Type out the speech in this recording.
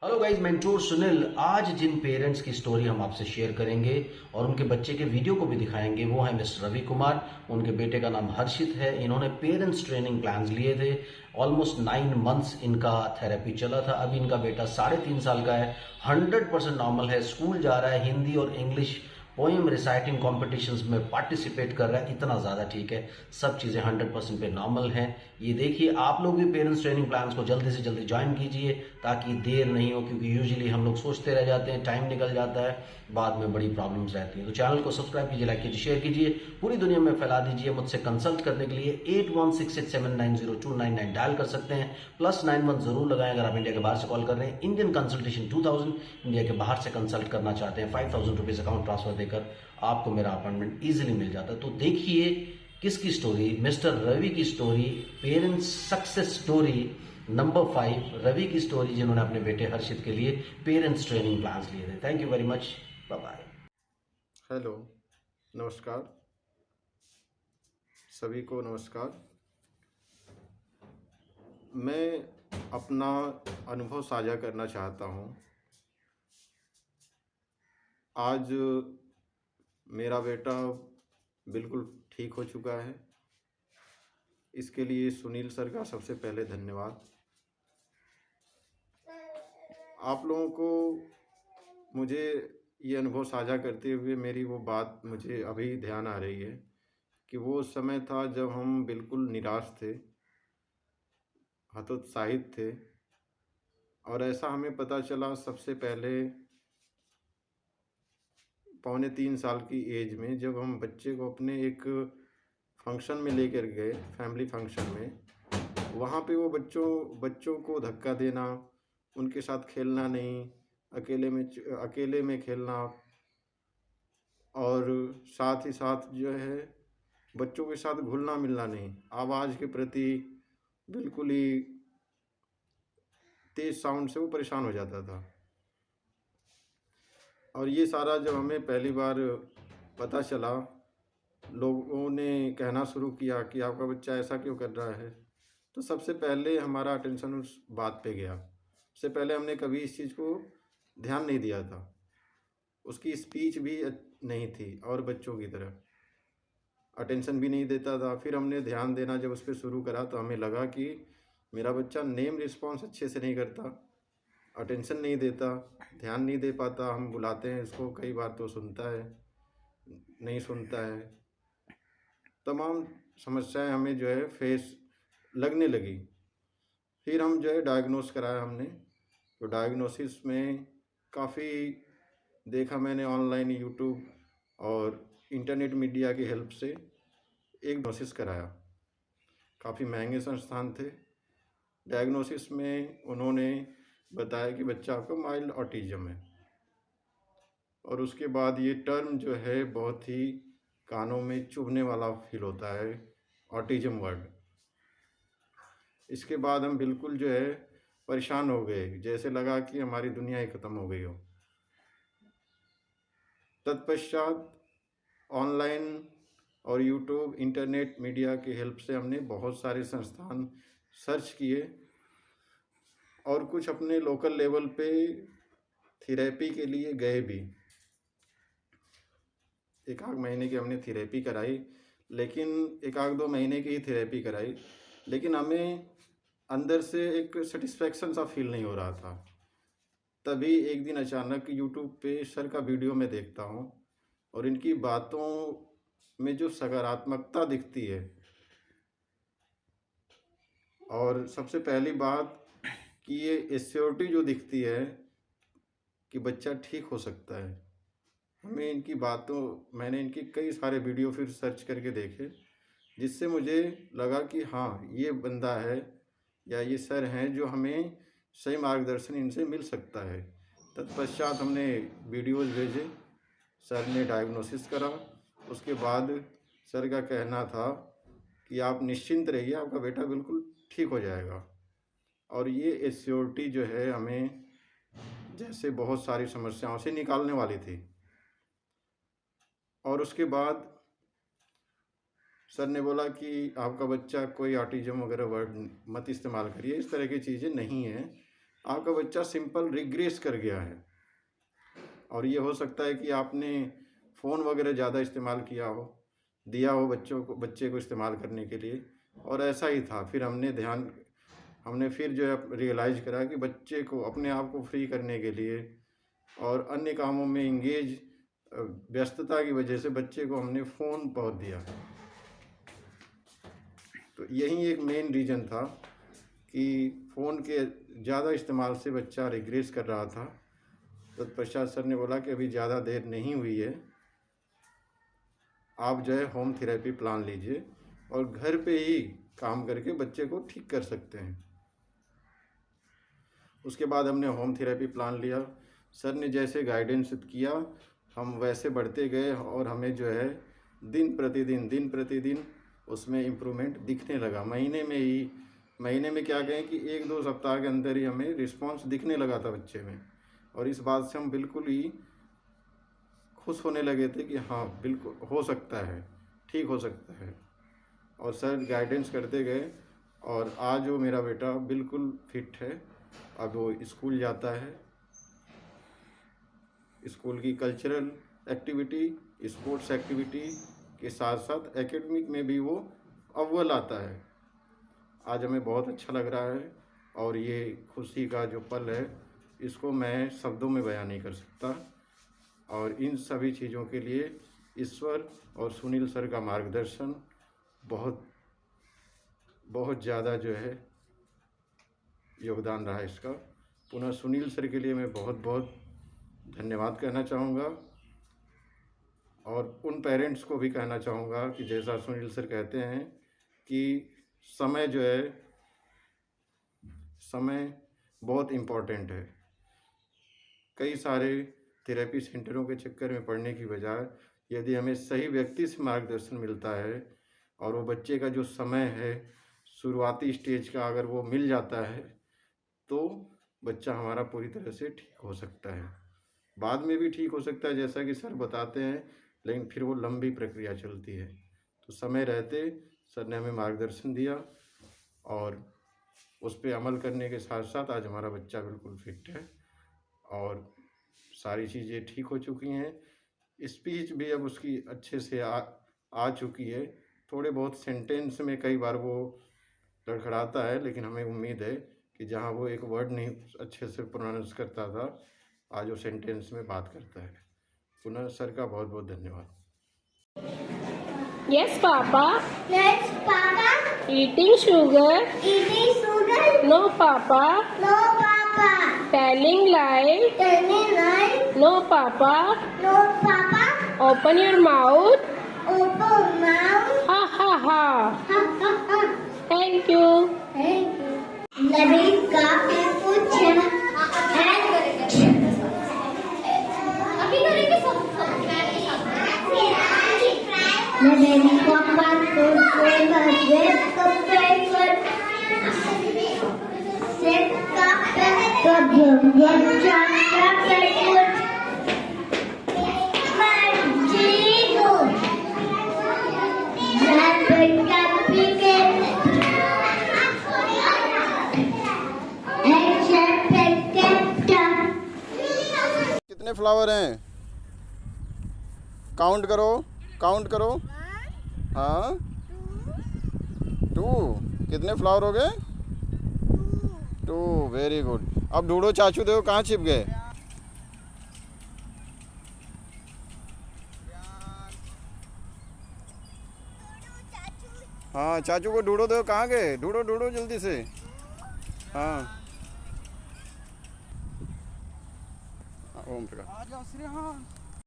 Hello guys, mentor Sunil. आज जिन parents की story हम आपसे शेयर करेंगे और उनके बच्चे के वीडियो को भी दिखाएंगे वो है मिस्टर रवि कुमार। उनके बेटे का नाम हर्षित है। इन्होंने पेरेंट्स ट्रेनिंग प्लान्स लिए थे। ऑलमोस्ट 9 मंथ्स इनका थेरेपी चला था। अभी इनका बेटा 3.5 साल का है। 100% नॉर्मल है। स्कूल जा रहा है। हिंदी और इंग्लिश पोएम रिसाइटिंग कॉम्पिटिशन्स में पार्टिसिपेट कर रहा है। इतना ज़्यादा ठीक है। सब चीज़ें 100% पे नॉर्मल हैं। ये देखिए, आप लोग भी पेरेंट्स ट्रेनिंग प्लान्स को जल्दी से जल्दी ज्वाइन कीजिए ताकि देर नहीं हो, क्योंकि यूजुअली हम लोग सोचते रह जाते हैं, टाइम निकल जाता है, बाद में बड़ी प्रॉब्लम्स रहती हैं। तो चैनल को सब्सक्राइब कीजिए, लाइक कीजिए, शेयर कीजिए, पूरी दुनिया में फैला दीजिए। मुझसे कंसल्ट करने के लिए 8166790299 डायल कर सकते हैं। +91 जरूर लगाएं अगर आप इंडिया के बाहर से कॉल कर रहे हैं। Indian consultation 2000। इंडिया के बाहर से कंसल्ट करना चाहते हैं 5000 रुपीज अकाउंट ट्रांसफर देकर आपको मेरा अपॉइंटमेंट इजीली मिल जाता है। तो देखिए किसकी स्टोरी, मिस्टर रवि की story, parents success story number 5, Ravi की स्टोरी जिन्होंने अपने बेटे हर्षित के लिए पेरेंट्स ट्रेनिंग प्लान्स लिए थे। Thank you very much. Bye bye. Hello, नमस्कार। सभी को नमस्कार। मैं अपना अनुभव साझा करना चाहता हूँ। आज मेरा बेटा बिल्कुल ठीक हो चुका है। इसके लिए सुनील सर का सबसे पहले धन्यवाद। आप लोगों को मुझे ये अनुभव साझा करते हुए मेरी वो बात मुझे अभी ध्यान आ रही है कि वो समय था जब हम बिल्कुल निराश थे, हतोत्साहित थे। और ऐसा हमें पता चला सबसे पहले 3.25 साल की एज में, जब हम बच्चे को अपने एक फंक्शन में लेकर गए, फैमिली फंक्शन में। वहाँ पे वो बच्चों को धक्का देना, उनके साथ खेलना नहीं, अकेले में खेलना, और साथ ही साथ जो है बच्चों के साथ घुलना मिलना नहीं, आवाज़ के प्रति बिल्कुल ही तेज़ साउंड से वो परेशान हो जाता था। और ये सारा जब हमें पहली बार पता चला, लोगों ने कहना शुरू किया कि आपका बच्चा ऐसा क्यों कर रहा है, तो सबसे पहले हमारा अटेंशन उस बात पे गया। उससे पहले हमने कभी इस चीज़ को ध्यान नहीं दिया था। उसकी स्पीच भी नहीं थी और बच्चों की तरह अटेंशन भी नहीं देता था। फिर हमने ध्यान देना जब उस पर शुरू करा तो हमें लगा कि मेरा बच्चा नेम रिस्पॉन्स अच्छे से नहीं करता, अटेंशन नहीं देता, ध्यान नहीं दे पाता। हम बुलाते हैं इसको कई बार तो सुनता है, नहीं सुनता है। तमाम समस्याएं हमें जो है फेस लगने लगी। फिर हम जो है डायग्नोस कराया हमने। तो डायग्नोसिस में काफ़ी देखा मैंने, ऑनलाइन यूट्यूब और इंटरनेट मीडिया की हेल्प से एक डायग्नोसिस कराया। काफ़ी महंगे संस्थान थे। डायग्नोसिस में उन्होंने बताया कि बच्चा आपका माइल्ड ऑटिज्म है। और उसके बाद ये टर्म जो है बहुत ही कानों में चुभने वाला फील होता है, ऑटिज्म वर्ड। इसके बाद हम बिल्कुल जो है परेशान हो गए, जैसे लगा कि हमारी दुनिया ही ख़त्म हो गई हो। तत्पश्चात ऑनलाइन और यूट्यूब इंटरनेट मीडिया की हेल्प से हमने बहुत सारे संस्थान सर्च किए और कुछ अपने लोकल लेवल पे थेरेपी के लिए गए भी। 1 आध महीने की हमने थेरेपी कराई, लेकिन 1 आध 2 महीने की ही थेरेपी कराई, लेकिन हमें अंदर से एक सेटिस्फेक्शन सा फील नहीं हो रहा था। तभी एक दिन अचानक यूट्यूब पे सर का वीडियो में देखता हूँ और इनकी बातों में जो सकारात्मकता दिखती है, और सबसे पहली बात कि ये एश्योरिटी जो दिखती है कि बच्चा ठीक हो सकता है। हमें इनकी बातों मैंने इनकी कई सारे वीडियो फिर सर्च करके देखे, जिससे मुझे लगा कि हाँ, ये बंदा है या ये सर हैं जो हमें सही मार्गदर्शन इनसे मिल सकता है। तत्पश्चात हमने वीडियोज़ भेजे, सर ने डायग्नोसिस करा। उसके बाद सर का कहना था कि आप निश्चिंत रहिए, आपका बेटा बिल्कुल ठीक हो जाएगा। और ये एश्योरिटी जो है हमें जैसे बहुत सारी समस्याओं से निकालने वाली थी। और उसके बाद सर ने बोला कि आपका बच्चा कोई ऑटिज्म वगैरह वर्ड मत इस्तेमाल करिए, इस तरह की चीज़ें नहीं हैं, आपका बच्चा सिंपल रिग्रेस कर गया है। और ये हो सकता है कि आपने फ़ोन वगैरह ज़्यादा इस्तेमाल किया हो, दिया हो बच्चे को इस्तेमाल करने के लिए, और ऐसा ही था। फिर हमने फिर जो है रियलाइज़ करा कि बच्चे को अपने आप को फ्री करने के लिए और अन्य कामों में इंगेज व्यस्तता की वजह से बच्चे को हमने फ़ोन बहुत दिया। तो यही एक मेन रीज़न था कि फ़ोन के ज़्यादा इस्तेमाल से बच्चा रिग्रेस कर रहा था। तत्पश्चात सर ने बोला कि अभी ज़्यादा देर नहीं हुई है, आप जो है होम थेरेपी प्लान लीजिए और घर पे ही काम करके बच्चे को ठीक कर सकते हैं। उसके बाद हमने होम थेरेपी प्लान लिया। सर ने जैसे गाइडेंस किया हम वैसे बढ़ते गए और हमें जो है दिन प्रतिदिन उसमें इम्प्रूवमेंट दिखने लगा। महीने में क्या कहें कि 1-2 सप्ताह के अंदर ही हमें रिस्पांस दिखने लगा था बच्चे में, और इस बात से हम बिल्कुल ही खुश होने लगे थे कि हाँ बिल्कुल हो सकता है, ठीक हो सकता है। और सर गाइडेंस करते गए और आज वो मेरा बेटा बिल्कुल फिट है। अब वो स्कूल जाता है, स्कूल की कल्चरल एक्टिविटी, स्पोर्ट्स एक्टिविटी के साथ साथ एकेडमिक में भी वो अव्वल आता है। आज हमें बहुत अच्छा लग रहा है और ये खुशी का जो पल है इसको मैं शब्दों में बयान नहीं कर सकता। और इन सभी चीज़ों के लिए ईश्वर और सुनील सर का मार्गदर्शन बहुत ज़्यादा जो है योगदान रहा इसका। पुनः सुनील सर के लिए मैं बहुत धन्यवाद कहना चाहूँगा और उन पेरेंट्स को भी कहना चाहूँगा कि जैसा सुनील सर कहते हैं कि समय बहुत इम्पोर्टेंट है। कई सारे थेरेपी सेंटरों के चक्कर में पड़ने की बजाय यदि हमें सही व्यक्ति से मार्गदर्शन मिलता है और वो बच्चे का जो समय है शुरुआती स्टेज का अगर वो मिल जाता है तो बच्चा हमारा पूरी तरह से ठीक हो सकता है। बाद में भी ठीक हो सकता है जैसा कि सर बताते हैं, लेकिन फिर वो लंबी प्रक्रिया चलती है। तो समय रहते सर ने हमें मार्गदर्शन दिया और उस पर अमल करने के साथ साथ आज हमारा बच्चा बिल्कुल फिट है और सारी चीज़ें ठीक हो चुकी हैं। स्पीच भी अब उसकी अच्छे से आ चुकी है। थोड़े बहुत सेंटेंस में कई बार वो लड़खड़ाता है, लेकिन हमें उम्मीद है कि जहाँ वो एक वर्ड नहीं अच्छे से प्रोनाउंस करता था, आज वो सेंटेंस में बात करता है। पुनः सर का बहुत धन्यवाद। Yes, Papa. Yes, Papa. Eating sugar. Eating sugar. No, Papa. No, Papa. Telling lie. Telling lie. No, Papa. No, Papa. Open your mouth. Open mouth. Ha ha ha. Ha ha ha. Thank you. Thank you. लड़का ने पूछा अभी करेंगे सब मेरे पापा को सेवा दे तो पेपर से का कभी बच्चा का पेपर जीरो मैं बेटा पीके कितने फ्लावर हैं? काउंट करो। हाँ 2। कितने फ्लावर हो गए? 2। Very good. अब ढूंढो चाचू, देखो कहाँ छिप गए। हाँ चाचू को ढूंढो, देखो कहाँ गए। ढूंढो जल्दी से। हाँ ओम प्रकाश।